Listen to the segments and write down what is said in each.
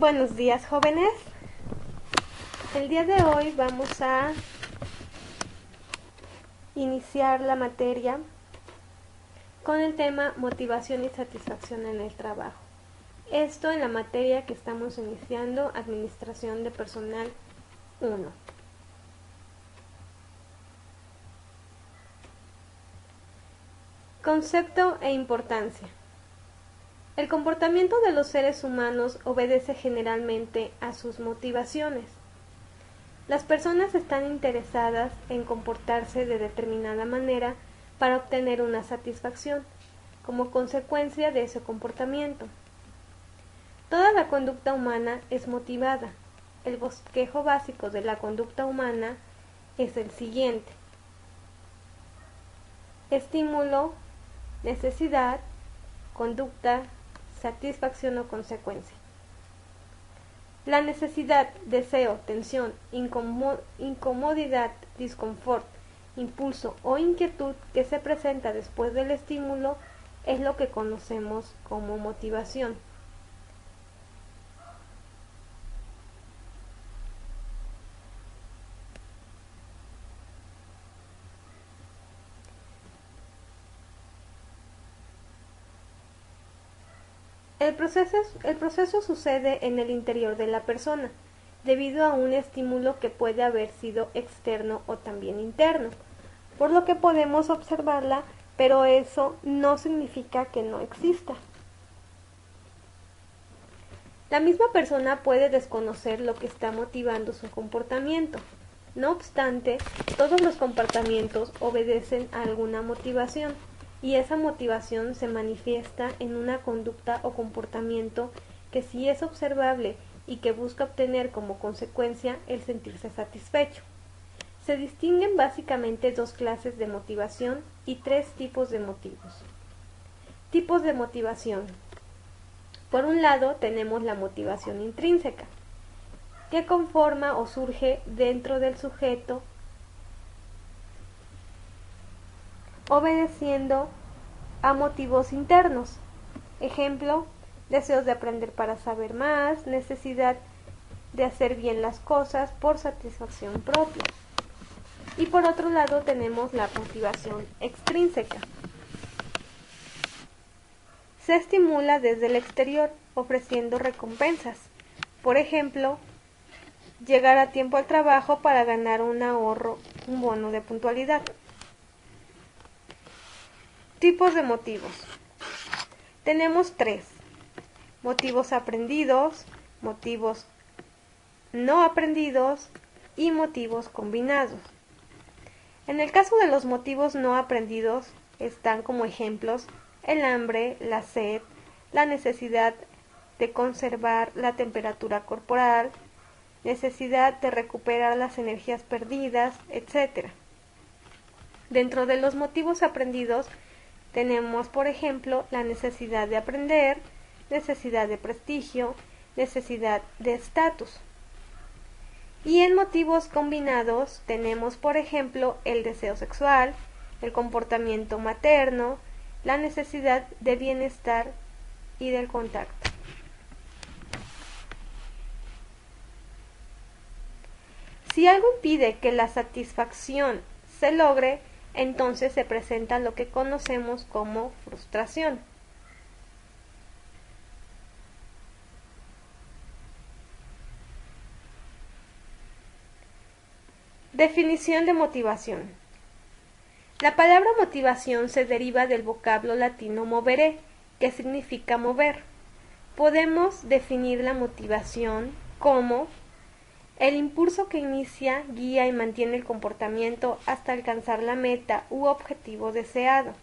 Buenos días, jóvenes. El día de hoy vamos a iniciar la materia con el tema motivación y satisfacción en el trabajo. Esto en la materia que estamos iniciando, Administración de Personal 1. Concepto e importancia. El comportamiento de los seres humanos obedece generalmente a sus motivaciones. Las personas están interesadas en comportarse de determinada manera para obtener una satisfacción, como consecuencia de ese comportamiento. Toda la conducta humana es motivada. El bosquejo básico de la conducta humana es el siguiente: estímulo, necesidad, conducta, satisfacción o consecuencia. La necesidad, deseo, tensión, incomodidad, disconfort, impulso o inquietud que se presenta después del estímulo es lo que conocemos como motivación. El proceso sucede en el interior de la persona, debido a un estímulo que puede haber sido externo o también interno, por lo que podemos observarla, pero eso no significa que no exista. La misma persona puede desconocer lo que está motivando su comportamiento. No obstante, todos los comportamientos obedecen a alguna motivación, y esa motivación se manifiesta en una conducta o comportamiento que sí es observable y que busca obtener como consecuencia el sentirse satisfecho. Se distinguen básicamente dos clases de motivación y tres tipos de motivos. Tipos de motivación. Por un lado tenemos la motivación intrínseca, que conforma o surge dentro del sujeto obedeciendo a motivos internos. Ejemplo, deseos de aprender para saber más, necesidad de hacer bien las cosas por satisfacción propia. Y por otro lado tenemos la motivación extrínseca. Se estimula desde el exterior, ofreciendo recompensas. Por ejemplo, llegar a tiempo al trabajo para ganar un bono de puntualidad. Tipos de motivos. Tenemos tres: motivos aprendidos, motivos no aprendidos y motivos combinados. En el caso de los motivos no aprendidos están como ejemplos el hambre, la sed, la necesidad de conservar la temperatura corporal, necesidad de recuperar las energías perdidas, etc. Dentro de los motivos aprendidos tenemos, por ejemplo, la necesidad de aprender, necesidad de prestigio, necesidad de estatus. Y en motivos combinados tenemos, por ejemplo, el deseo sexual, el comportamiento materno, la necesidad de bienestar y del contacto. Si algo impide que la satisfacción se logre, entonces se presenta lo que conocemos como frustración. Definición de motivación. La palabra motivación se deriva del vocablo latino movere, que significa mover. Podemos definir la motivación como el impulso que inicia, guía y mantiene el comportamiento hasta alcanzar la meta u objetivo deseado.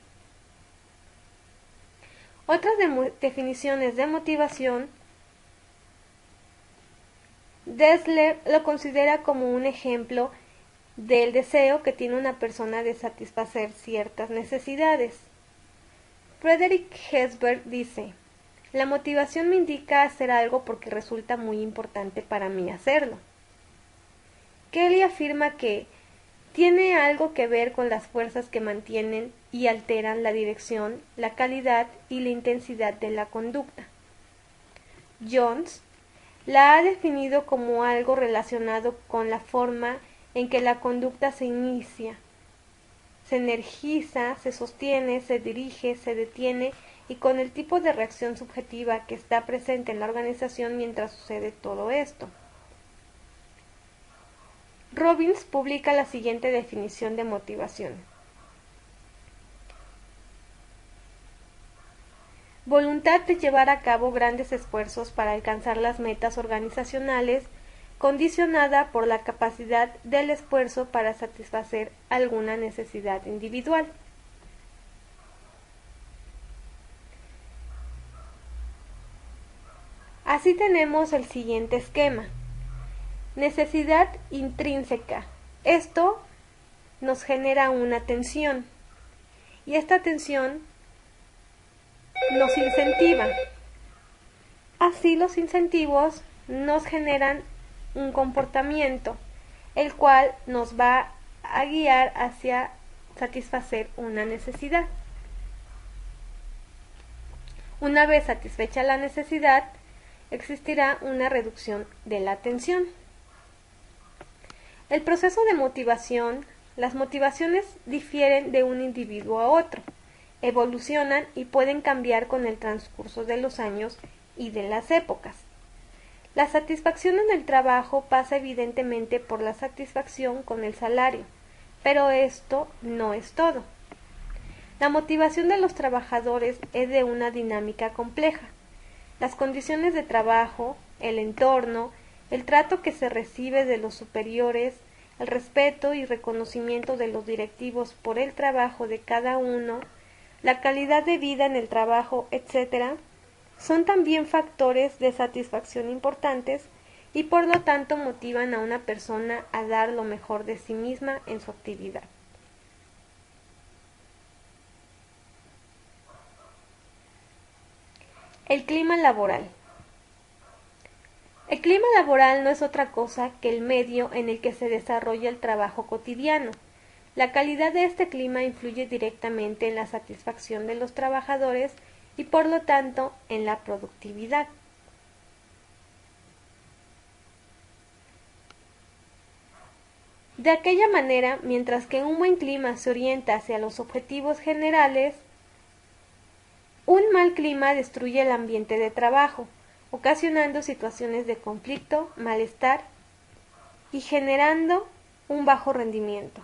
Otras definiciones de motivación. Dessler lo considera como un ejemplo del deseo que tiene una persona de satisfacer ciertas necesidades. Frederick Herzberg dice: la motivación me indica hacer algo porque resulta muy importante para mí hacerlo. Kelly afirma que tiene algo que ver con las fuerzas que mantienen y alteran la dirección, la calidad y la intensidad de la conducta. Jones La ha definido como algo relacionado con la forma en que la conducta se inicia, se energiza, se sostiene, se dirige, se detiene y con el tipo de reacción subjetiva que está presente en la organización mientras sucede todo esto. Robbins publica la siguiente definición de motivación. Voluntad de llevar a cabo grandes esfuerzos para alcanzar las metas organizacionales, condicionada por la capacidad del esfuerzo para satisfacer alguna necesidad individual. Así tenemos el siguiente esquema. Necesidad intrínseca. Esto nos genera una tensión y esta tensión nos incentiva. Así los incentivos nos generan un comportamiento, el cual nos va a guiar hacia satisfacer una necesidad. Una vez satisfecha la necesidad, existirá una reducción de la tensión. El proceso de motivación, las motivaciones difieren de un individuo a otro, evolucionan y pueden cambiar con el transcurso de los años y de las épocas. La satisfacción en el trabajo pasa evidentemente por la satisfacción con el salario, pero esto no es todo. La motivación de los trabajadores es de una dinámica compleja. Las condiciones de trabajo, el entorno, el trato que se recibe de los superiores, el respeto y reconocimiento de los directivos por el trabajo de cada uno, la calidad de vida en el trabajo, etc., son también factores de satisfacción importantes y por lo tanto motivan a una persona a dar lo mejor de sí misma en su actividad. El clima laboral. El clima laboral no es otra cosa que el medio en el que se desarrolla el trabajo cotidiano. La calidad de este clima influye directamente en la satisfacción de los trabajadores y por lo tanto en la productividad. De aquella manera, mientras que un buen clima se orienta hacia los objetivos generales, un mal clima destruye el ambiente de trabajo, ocasionando situaciones de conflicto, malestar y generando un bajo rendimiento.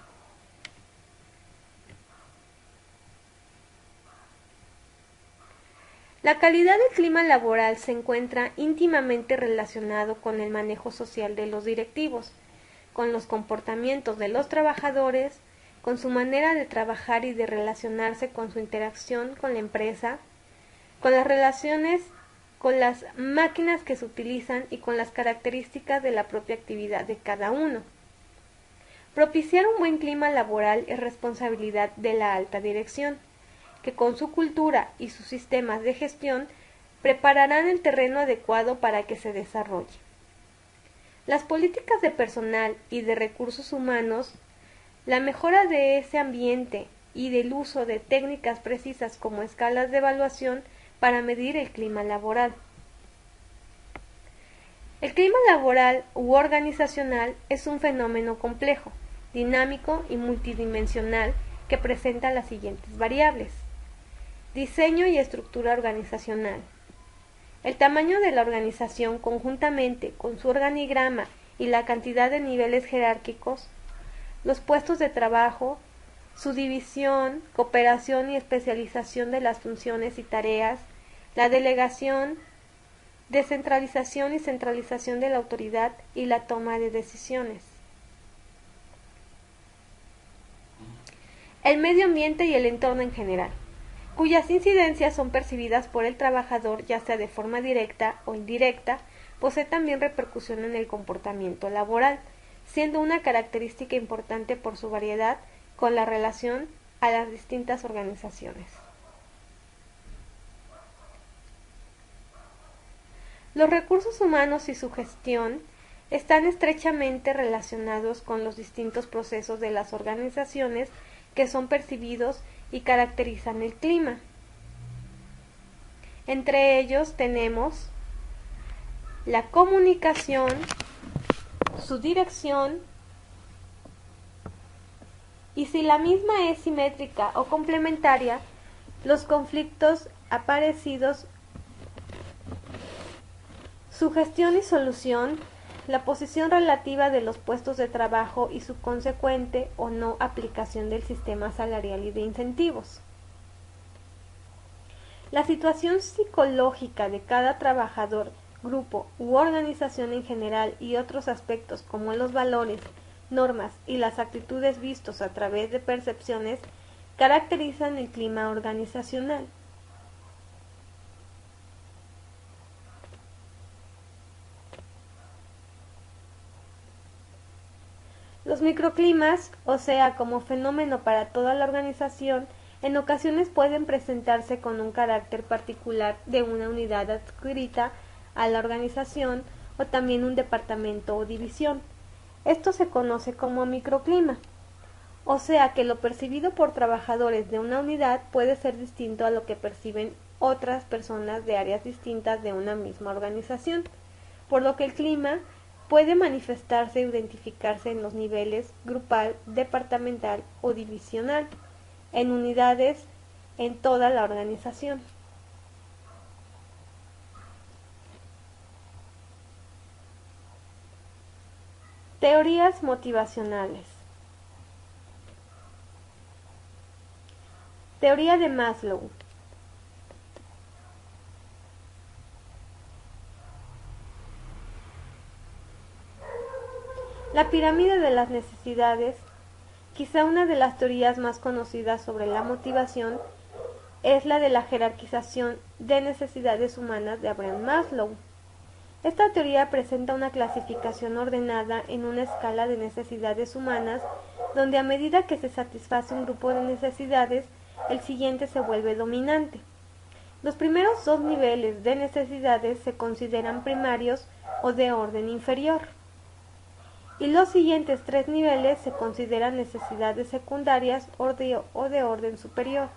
La calidad del clima laboral se encuentra íntimamente relacionado con el manejo social de los directivos, con los comportamientos de los trabajadores, con su manera de trabajar y de relacionarse con su interacción con la empresa, con las relaciones con las máquinas que se utilizan y con las características de la propia actividad de cada uno. Propiciar un buen clima laboral es responsabilidad de la alta dirección, que con su cultura y sus sistemas de gestión prepararán el terreno adecuado para que se desarrolle. Las políticas de personal y de recursos humanos, la mejora de ese ambiente y del uso de técnicas precisas como escalas de evaluación para medir el clima laboral. El clima laboral u organizacional es un fenómeno complejo, dinámico y multidimensional que presenta las siguientes variables. Diseño y estructura organizacional. El tamaño de la organización conjuntamente con su organigrama y la cantidad de niveles jerárquicos, los puestos de trabajo, su división, cooperación y especialización de las funciones y tareas, la delegación, descentralización y centralización de la autoridad y la toma de decisiones. El medio ambiente y el entorno en general, cuyas incidencias son percibidas por el trabajador ya sea de forma directa o indirecta, posee también repercusión en el comportamiento laboral, siendo una característica importante por su variedad con la relación a las distintas organizaciones. Los recursos humanos y su gestión están estrechamente relacionados con los distintos procesos de las organizaciones que son percibidos y caracterizan el clima. Entre ellos tenemos la comunicación, su dirección, y si la misma es simétrica o complementaria, los conflictos aparecidos, su gestión y solución, la posición relativa de los puestos de trabajo y su consecuente o no aplicación del sistema salarial y de incentivos. La situación psicológica de cada trabajador, grupo u organización en general y otros aspectos como los valores, normas y las actitudes vistos a través de percepciones caracterizan el clima organizacional. Los microclimas, o sea, como fenómeno para toda la organización, en ocasiones pueden presentarse con un carácter particular de una unidad adscrita a la organización o también un departamento o división. Esto se conoce como microclima, o sea que lo percibido por trabajadores de una unidad puede ser distinto a lo que perciben otras personas de áreas distintas de una misma organización, por lo que el clima puede manifestarse e identificarse en los niveles grupal, departamental o divisional, en unidades en toda la organización. Teorías motivacionales. Teoría de Maslow. La pirámide de las necesidades, quizá una de las teorías más conocidas sobre la motivación, es la de la jerarquización de necesidades humanas de Abraham Maslow. Esta teoría presenta una clasificación ordenada en una escala de necesidades humanas, donde a medida que se satisface un grupo de necesidades, el siguiente se vuelve dominante. Los primeros dos niveles de necesidades se consideran primarios o de orden inferior, y los siguientes tres niveles se consideran necesidades secundarias o de orden superior,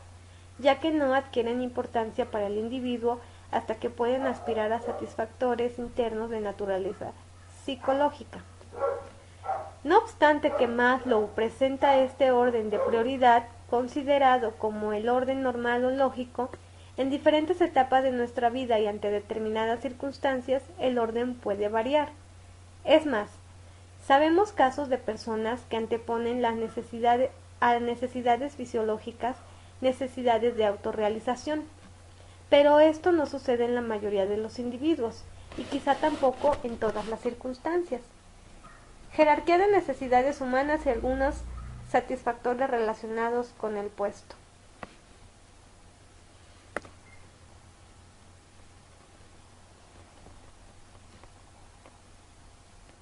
ya que no adquieren importancia para el individuo hasta que pueden aspirar a satisfactores internos de naturaleza psicológica. No obstante que Maslow presenta este orden de prioridad, considerado como el orden normal o lógico, en diferentes etapas de nuestra vida y ante determinadas circunstancias, el orden puede variar. Es más, sabemos casos de personas que anteponen las necesidades a necesidades fisiológicas, necesidades de autorrealización. Pero esto no sucede en la mayoría de los individuos, y quizá tampoco en todas las circunstancias. Jerarquía de necesidades humanas y algunos satisfactores relacionados con el puesto.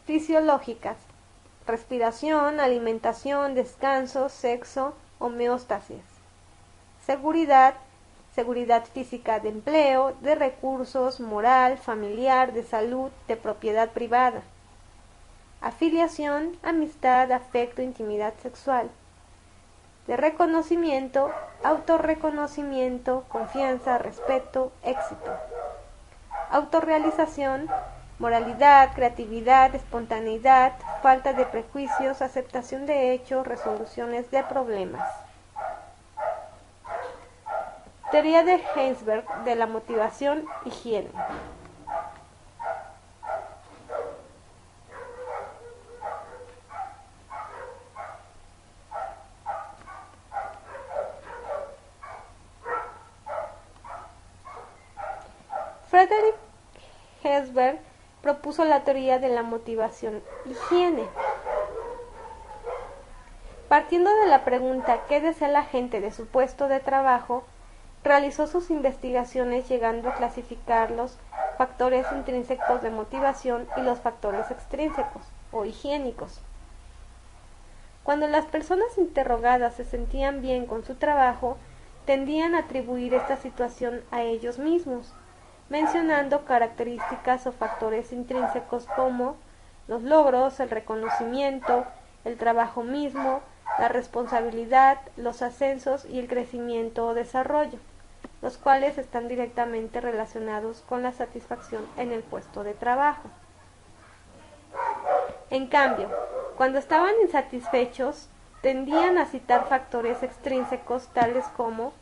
Fisiológicas: respiración, alimentación, descanso, sexo, homeostasis. Seguridad: seguridad física de empleo, de recursos, moral, familiar, de salud, de propiedad privada. Afiliación, amistad, afecto, intimidad sexual. De reconocimiento, autorreconocimiento, confianza, respeto, éxito. Autorrealización, moralidad, creatividad, espontaneidad, falta de prejuicios, aceptación de hechos, resoluciones de problemas. Teoría de Heisenberg de la motivación, higiene. Frederick Heisenberg propuso la teoría de la motivación, higiene. Partiendo de la pregunta ¿qué desea la gente de su puesto de trabajo?, realizó sus investigaciones llegando a clasificar los factores intrínsecos de motivación y los factores extrínsecos o higiénicos. Cuando las personas interrogadas se sentían bien con su trabajo, tendían a atribuir esta situación a ellos mismos, mencionando características o factores intrínsecos como los logros, el reconocimiento, el trabajo mismo, la responsabilidad, los ascensos y el crecimiento o desarrollo. los cuales están directamente relacionados con la satisfacción en el puesto de trabajo. En cambio, cuando estaban insatisfechos, tendían a citar factores extrínsecos tales como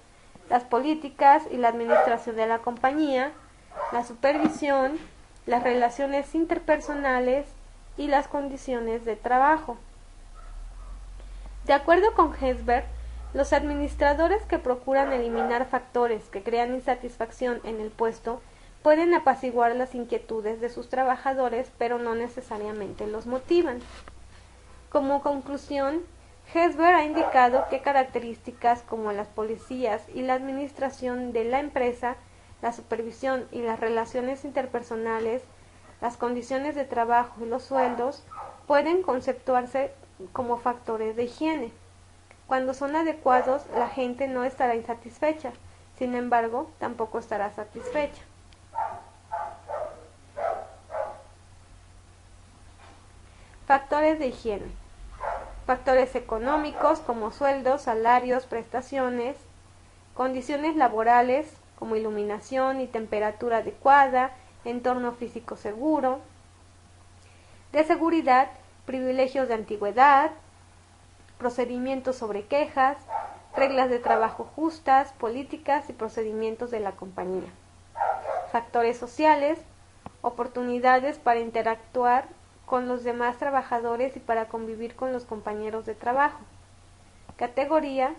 las políticas y la administración de la compañía, la supervisión, las relaciones interpersonales y las condiciones de trabajo. De acuerdo con Herzberg, los administradores que procuran eliminar factores que crean insatisfacción en el puesto pueden apaciguar las inquietudes de sus trabajadores, pero no necesariamente los motivan. Como conclusión, Herzberg ha indicado que características como las policías y la administración de la empresa, la supervisión y las relaciones interpersonales, las condiciones de trabajo y los sueldos pueden conceptuarse como factores de higiene. Cuando son adecuados, la gente no estará insatisfecha, sin embargo, tampoco estará satisfecha. Factores de higiene. Factores económicos como sueldos, salarios, prestaciones, condiciones laborales como iluminación y temperatura adecuada, entorno físico seguro, de seguridad, privilegios de antigüedad, procedimientos sobre quejas, reglas de trabajo justas, políticas y procedimientos de la compañía. Factores sociales, oportunidades para interactuar con los demás trabajadores y para convivir con los compañeros de trabajo. Categoría,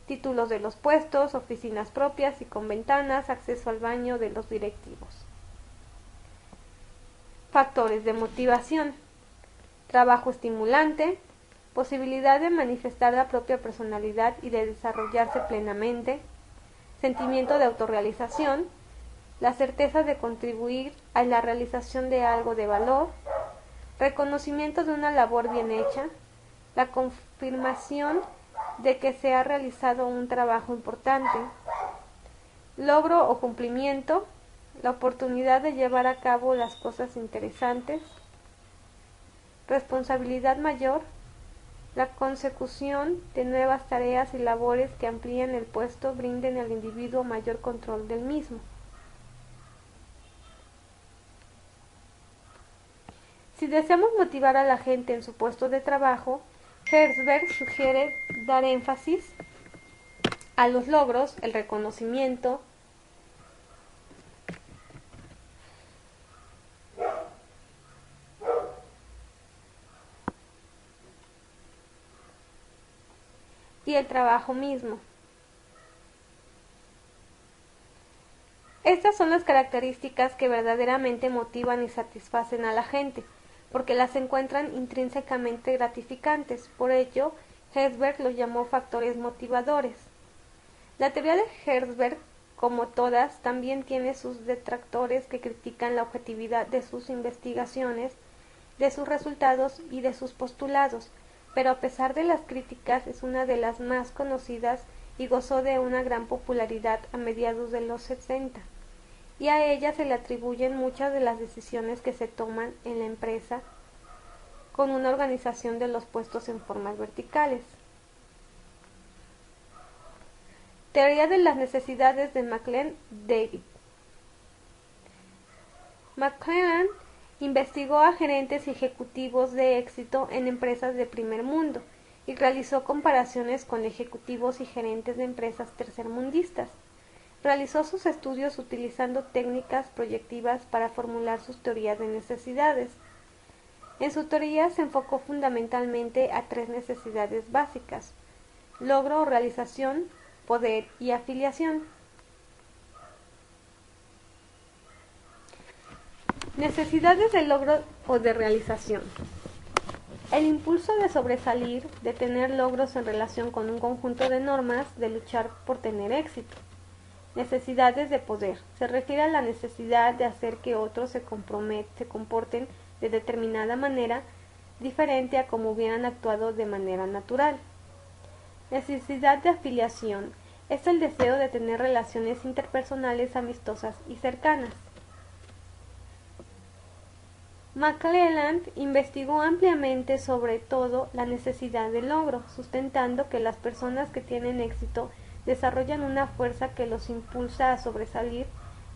títulos de los puestos, oficinas propias y con ventanas, acceso al baño de los directivos. Factores de motivación, trabajo estimulante, posibilidad de manifestar la propia personalidad y de desarrollarse plenamente, sentimiento de autorrealización, la certeza de contribuir a la realización de algo de valor, reconocimiento de una labor bien hecha, la confirmación de que se ha realizado un trabajo importante, logro o cumplimiento, la oportunidad de llevar a cabo las cosas interesantes, responsabilidad mayor, la consecución de nuevas tareas y labores que amplíen el puesto, brinden al individuo mayor control del mismo. Si deseamos motivar a la gente en su puesto de trabajo, Herzberg sugiere dar énfasis a los logros, el reconocimiento, y el trabajo mismo. Estas son las características que verdaderamente motivan y satisfacen a la gente, porque las encuentran intrínsecamente gratificantes. Por ello, Herzberg los llamó factores motivadores. La teoría de Herzberg, como todas, también tiene sus detractores que critican la objetividad de sus investigaciones, de sus resultados y de sus postulados, pero a pesar de las críticas es una de las más conocidas y gozó de una gran popularidad a mediados de los 60, y a ella se le atribuyen muchas de las decisiones que se toman en la empresa con una organización de los puestos en formas verticales. Teoría de las necesidades de McLean David. McLean investigó a gerentes y ejecutivos de éxito en empresas de primer mundo y realizó comparaciones con ejecutivos y gerentes de empresas tercermundistas. Realizó sus estudios utilizando técnicas proyectivas para formular sus teorías de necesidades. En su teoría se enfocó fundamentalmente a tres necesidades básicas: logro o realización, poder y afiliación. Necesidades de logro o de realización. El impulso de sobresalir, de tener logros en relación con un conjunto de normas, de luchar por tener éxito. Necesidades de poder. Se refiere a la necesidad de hacer que otros se comporten de determinada manera, diferente a como hubieran actuado de manera natural. Necesidad de afiliación. Es el deseo de tener relaciones interpersonales amistosas y cercanas. McClelland investigó ampliamente sobre todo la necesidad de logro, sustentando que las personas que tienen éxito desarrollan una fuerza que los impulsa a sobresalir,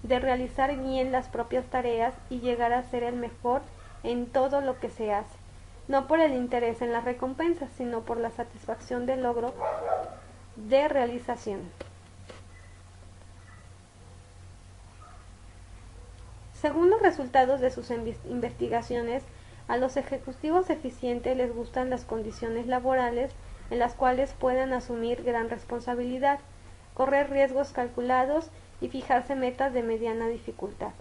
de realizar bien las propias tareas y llegar a ser el mejor en todo lo que se hace, no por el interés en las recompensas, sino por la satisfacción del logro de realización. Según los resultados de sus investigaciones, a los ejecutivos eficientes les gustan las condiciones laborales en las cuales puedan asumir gran responsabilidad, correr riesgos calculados y fijarse metas de mediana dificultad.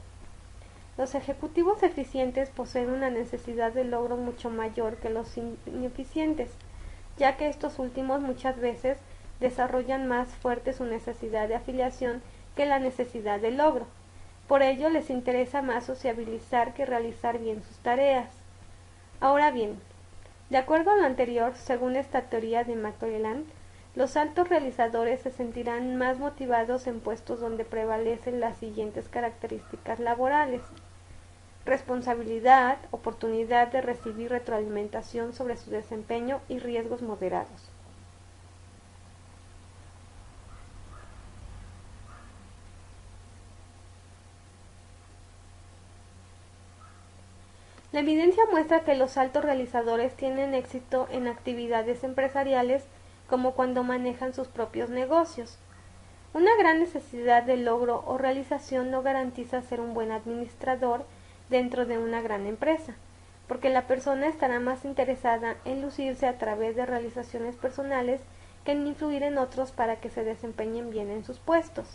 Los ejecutivos eficientes poseen una necesidad de logro mucho mayor que los ineficientes, ya que estos últimos muchas veces desarrollan más fuerte su necesidad de afiliación que la necesidad de logro. Por ello les interesa más sociabilizar que realizar bien sus tareas. Ahora bien, de acuerdo a lo anterior, según esta teoría de McClelland, los altos realizadores se sentirán más motivados en puestos donde prevalecen las siguientes características laborales: responsabilidad, oportunidad de recibir retroalimentación sobre su desempeño y riesgos moderados. La evidencia muestra que los altos realizadores tienen éxito en actividades empresariales como cuando manejan sus propios negocios. Una gran necesidad de logro o realización no garantiza ser un buen administrador dentro de una gran empresa, porque la persona estará más interesada en lucirse a través de realizaciones personales que en influir en otros para que se desempeñen bien en sus puestos.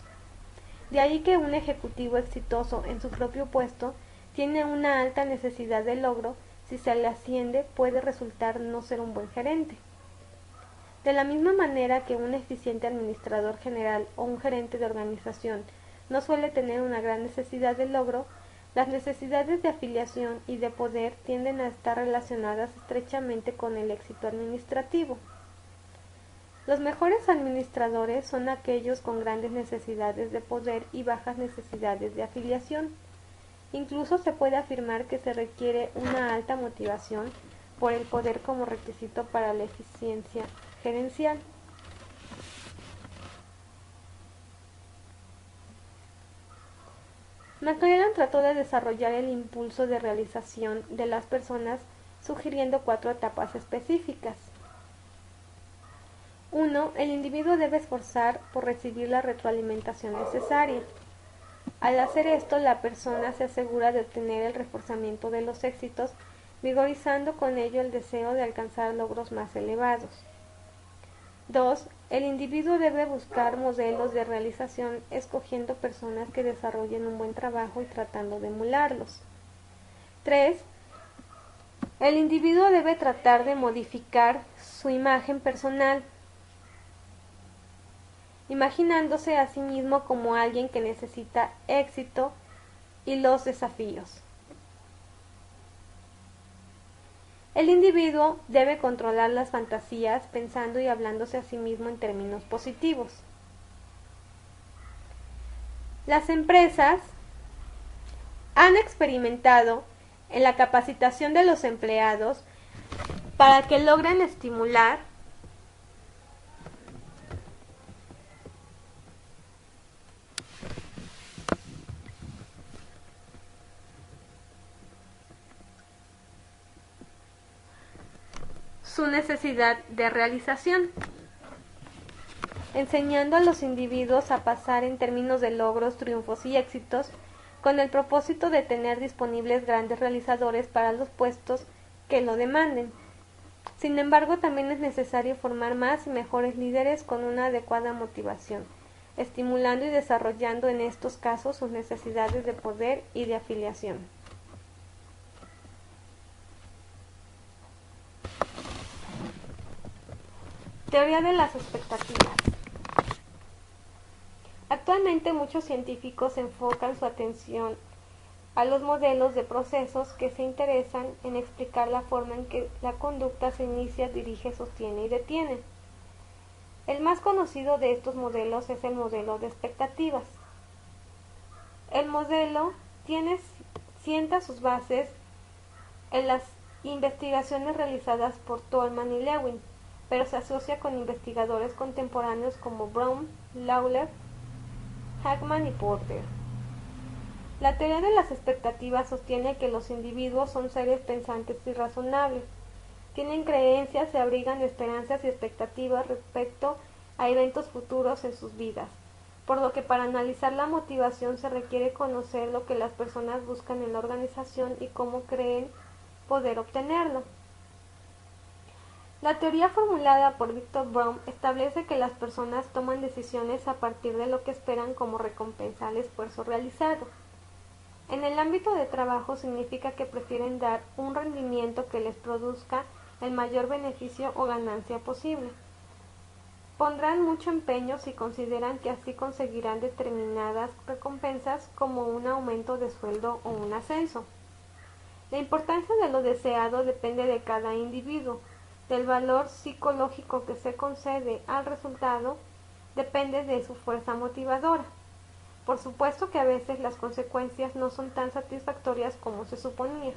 De ahí que un ejecutivo exitoso en su propio puesto tiene una alta necesidad de logro. Si se le asciende, puede resultar no ser un buen gerente. De la misma manera que un eficiente administrador general o un gerente de organización no suele tener una gran necesidad de logro, las necesidades de afiliación y de poder tienden a estar relacionadas estrechamente con el éxito administrativo. Los mejores administradores son aquellos con grandes necesidades de poder y bajas necesidades de afiliación. Incluso se puede afirmar que se requiere una alta motivación por el poder como requisito para la eficiencia gerencial. McClelland trató de desarrollar el impulso de realización de las personas sugiriendo 4 etapas específicas. 1. El individuo debe esforzar por recibir la retroalimentación necesaria. Al hacer esto, la persona se asegura de obtener el reforzamiento de los éxitos, vigorizando con ello el deseo de alcanzar logros más elevados. 2. El individuo debe buscar modelos de realización escogiendo personas que desarrollen un buen trabajo y tratando de emularlos. 3. El individuo debe tratar de modificar su imagen personal, imaginándose a sí mismo como alguien que necesita éxito y los desafíos. El individuo debe controlar las fantasías pensando y hablándose a sí mismo en términos positivos. Las empresas han experimentado en la capacitación de los empleados para que logren estimular su necesidad de realización, enseñando a los individuos a pasar en términos de logros, triunfos y éxitos, con el propósito de tener disponibles grandes realizadores para los puestos que lo demanden. Sin embargo, también es necesario formar más y mejores líderes con una adecuada motivación, estimulando y desarrollando en estos casos sus necesidades de poder y de afiliación. Teoría de las expectativas. Actualmente muchos científicos enfocan su atención a los modelos de procesos que se interesan en explicar la forma en que la conducta se inicia, dirige, sostiene y detiene. El más conocido de estos modelos es el modelo de expectativas. El modelo sienta sus bases en las investigaciones realizadas por Tolman y Lewin, pero se asocia con investigadores contemporáneos como Brown, Lawler, Hackman y Porter. La teoría de las expectativas sostiene que los individuos son seres pensantes y razonables. Tienen creencias, se abrigan de esperanzas y expectativas respecto a eventos futuros en sus vidas, por lo que para analizar la motivación se requiere conocer lo que las personas buscan en la organización y cómo creen poder obtenerlo. La teoría formulada por Victor Brown establece que las personas toman decisiones a partir de lo que esperan como recompensa al esfuerzo realizado. En el ámbito de trabajo significa que prefieren dar un rendimiento que les produzca el mayor beneficio o ganancia posible. Pondrán mucho empeño si consideran que así conseguirán determinadas recompensas como un aumento de sueldo o un ascenso. La importancia de lo deseado depende de cada individuo. Del valor psicológico que se concede al resultado depende de su fuerza motivadora. Por supuesto que a veces las consecuencias no son tan satisfactorias como se suponía.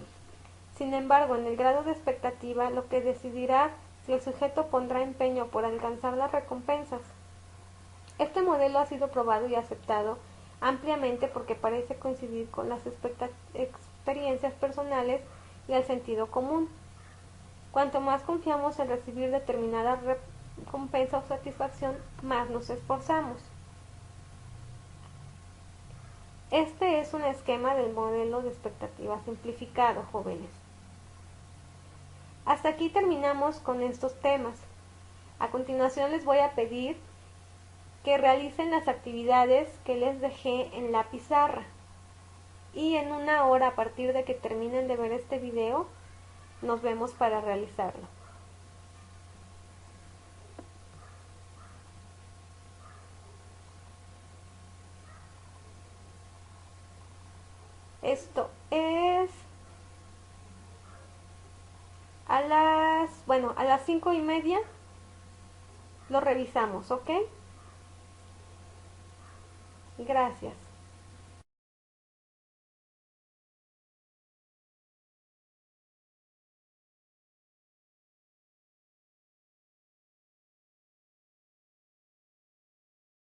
Sin embargo, en el grado de expectativa, lo que decidirá si el sujeto pondrá empeño por alcanzar las recompensas. Este modelo ha sido probado y aceptado ampliamente porque parece coincidir con las experiencias personales y el sentido común. Cuanto más confiamos en recibir determinada recompensa o satisfacción, más nos esforzamos. Este es un esquema del modelo de expectativa simplificado, jóvenes. Hasta aquí terminamos con estos temas. A continuación les voy a pedir que realicen las actividades que les dejé en la pizarra. Y en una hora a partir de que terminen de ver este video, nos vemos para realizarlo. Esto es a las 5:30 lo revisamos, ¿ok? Gracias.